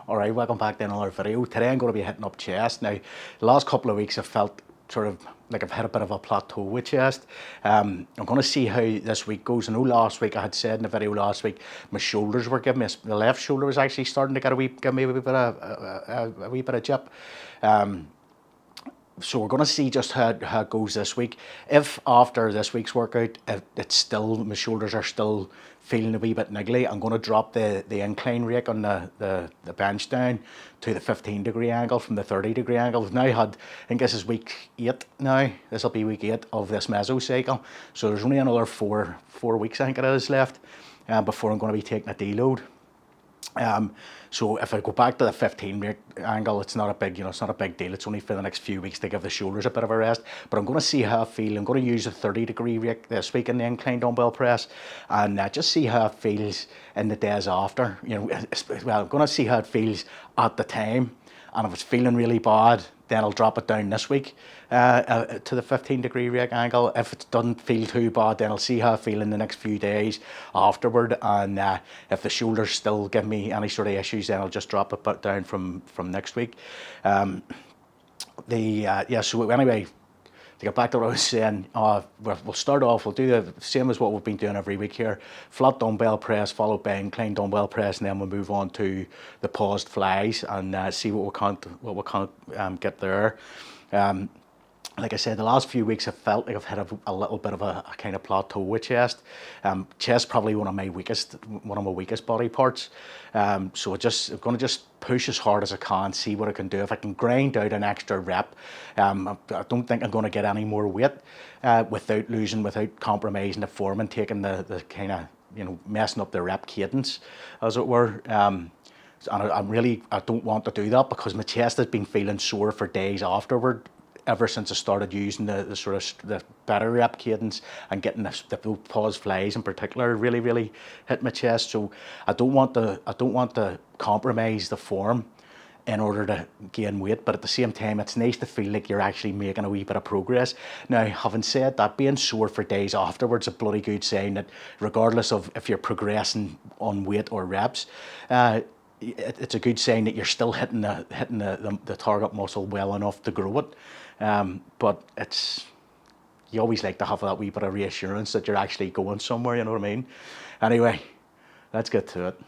Alright, welcome back to another video. Today I'm going to be hitting up chest. Now, the last couple of weeks I've felt sort of like I've hit a bit of a plateau with chest. I'm going to see how this week goes. I know last week I had said in the video last week my shoulders were giving me, the left shoulder was actually starting to get give me a wee bit of jip. So we're going to see just how it goes this week. If after this week's workout, if it's still, my shoulders are still feeling a wee bit niggly, I'm going to drop the incline rake on the bench down to the 15-degree angle from the 30-degree angle. We've now had, I think this is week 8 now. This will be week 8 of this mesocycle. So there's only another four weeks, I think it is, left before I'm going to be taking a deload. So if I go back to the 15 rake angle, it's not a big, it's not a big deal. It's only for the next few weeks to give the shoulders a bit of a rest. But I'm going to see how I feel. I'm going to use a 30-degree rake this week in the incline dumbbell press, and just see how it feels in the days after. Well, I'm going to see how it feels at the time, and if it's feeling really bad, then I'll drop it down this week to the 15-degree rake angle. If it doesn't feel too bad, then I'll see how I feel in the next few days afterward. And if the shoulders still give me any sort of issues, then I'll just drop it back down from next week. So anyway, to get back to what I was saying, we'll start off, we'll do the same as what we've been doing every week here. Flat dumbbell press followed by incline dumbbell press, and then we'll move on to the paused flies and see what we can't get there. Like I said, the last few weeks I felt like I've had a little bit of a kind of plateau with chest. Chest probably one of my weakest body parts. So I'm going to just push as hard as I can, see what I can do. If I can grind out an extra rep, I don't think I'm going to get any more weight without compromising the form and taking the kind of, messing up the rep cadence, as it were. And I don't want to do that because my chest has been feeling sore for days afterward, ever since I started using the better rep cadence and getting the pause flies in particular really hit my chest. So I don't want to compromise the form in order to gain weight, but at the same time it's nice to feel like you're actually making a wee bit of progress. Now, having said that, being sore for days afterwards is a bloody good sign that regardless of if you're progressing on weight or reps, it's a good sign that you're still hitting the target muscle well enough to grow it. But you always like to have that wee bit of reassurance that you're actually going somewhere, you know what I mean? Anyway, let's get to it.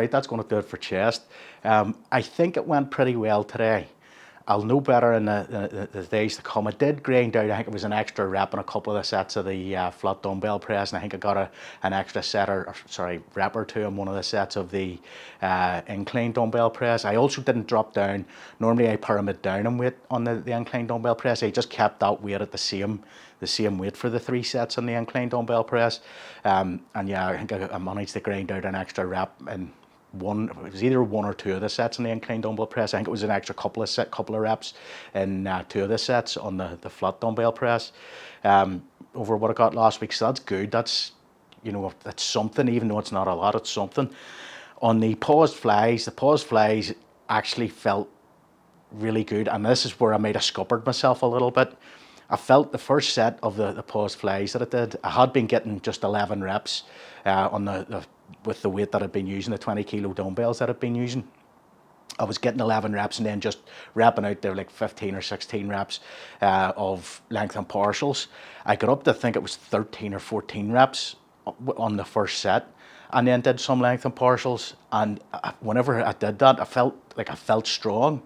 right, that's going to do it for chest. I think it went pretty well today. I'll know better in the days to come. I did grind out, I think it was an extra rep in a couple of the sets of the flat dumbbell press, and I think I got an extra set rep or two in one of the sets of the incline dumbbell press. I also didn't drop down. Normally I pyramid down in weight on the incline dumbbell press. I just kept that weight at the same weight for the 3 sets on the incline dumbbell press. And yeah, I think I managed to grind out an extra rep in it was either 1 or 2 of the sets on the incline dumbbell press. I think it was an extra couple of reps in 2 of the sets on the flat dumbbell press over what I got last week. So that's good. That's, you know, that's something, even though it's not a lot, it's something. On the paused flies actually felt really good, and this is where I might have scuppered myself a little bit. I felt the first set of the paused flies that I did, I had been getting just 11 reps with the weight that I'd been using, the 20 kilo dumbbells that I'd been using. I was getting 11 reps and then just repping out there like 15 or 16 reps of lengthened partials. I got up to, I think it was 13 or 14 reps on the first set, and then did some lengthened partials. And whenever I did that, I felt strong.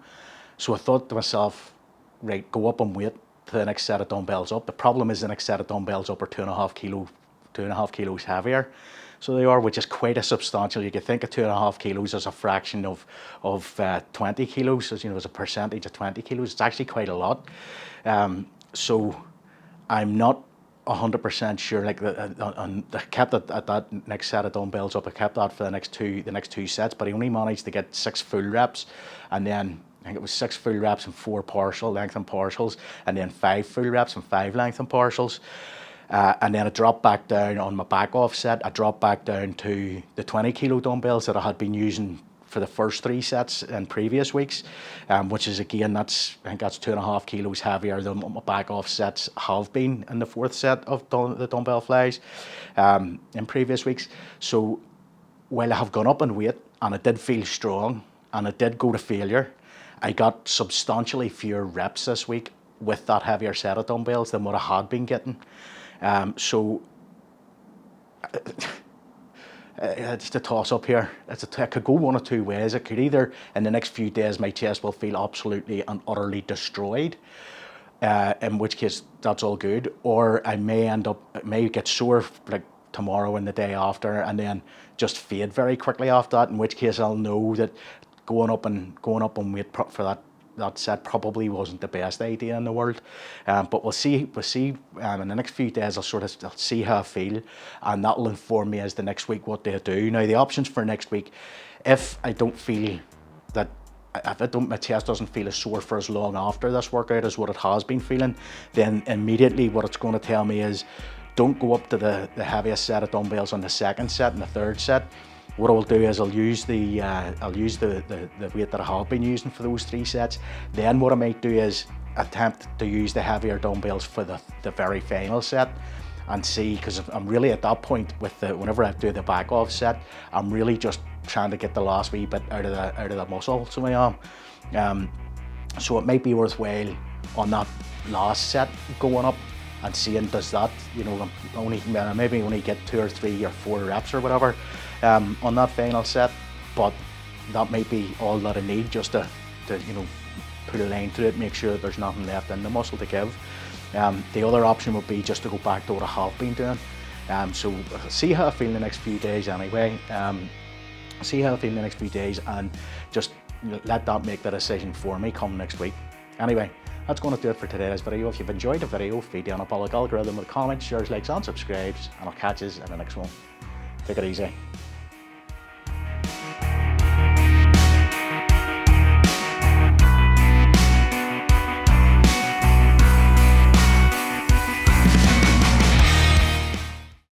So I thought to myself, right, go up and weight to the next set of dumbbells up. The problem is the next set of dumbbells up are 2.5 kilos heavier. So they are, which is quite a substantial. You could think of 2.5 kilos as a fraction of 20 kilos, as you know, as a percentage of 20 kilos. It's actually quite a lot. So I'm not 100% sure. Like I kept it at that next set of dumbbells up. I kept that for the next two sets, but I only managed to get 6 full reps, and then I think it was 6 full reps and 4 lengthened partials, and then 5 full reps and 5 lengthened partials. And then I dropped back down on my back off set. I dropped back down to the 20 kilo dumbbells that I had been using for the first 3 sets in previous weeks, which is, again, I think that's 2.5 kilos heavier than what my back off sets have been in the 4th set of the dumbbell flies in previous weeks. So while I have gone up in weight and I did feel strong and I did go to failure, I got substantially fewer reps this week with that heavier set of dumbbells than what I had been getting. So it's a toss up here. It could go one of 2 ways. It could either, in the next few days, my chest will feel absolutely and utterly destroyed, in which case that's all good, or I may get sore like tomorrow and the day after, and then just fade very quickly after that, in which case I'll know that going up and weight for that set probably wasn't the best idea in the world. But we'll see in the next few days. I'll see how I feel, and that will inform me as the next week what to do. Now, the options for next week, if I don't feel that, my chest doesn't feel as sore for as long after this workout as what it has been feeling, then immediately what it's going to tell me is don't go up to the heaviest set of dumbbells on the 2nd set and the 3rd set. What I'll do is I'll use the weight that I have been using for those 3 sets. Then what I might do is attempt to use the heavier dumbbells for the very final set, and see, because I'm really at that point with whenever I do the back off set, I'm really just trying to get the last wee bit out of the muscle. So I am. So it might be worthwhile on that last set going up and seeing, does that, you know, maybe only get 2 or 3 or 4 reps or whatever on that final set, but that might be all that I need just to you know, put a line through it, make sure that there's nothing left in the muscle to give. The other option would be just to go back to what I have been doing. So see how I feel in the next few days anyway. And just let that make the decision for me come next week. Anyway, that's going to do it for today's video. If you've enjoyed the video, feed the anabolic algorithm with comments, shares, likes and subscribes, and I'll catch you in the next one. Take it easy.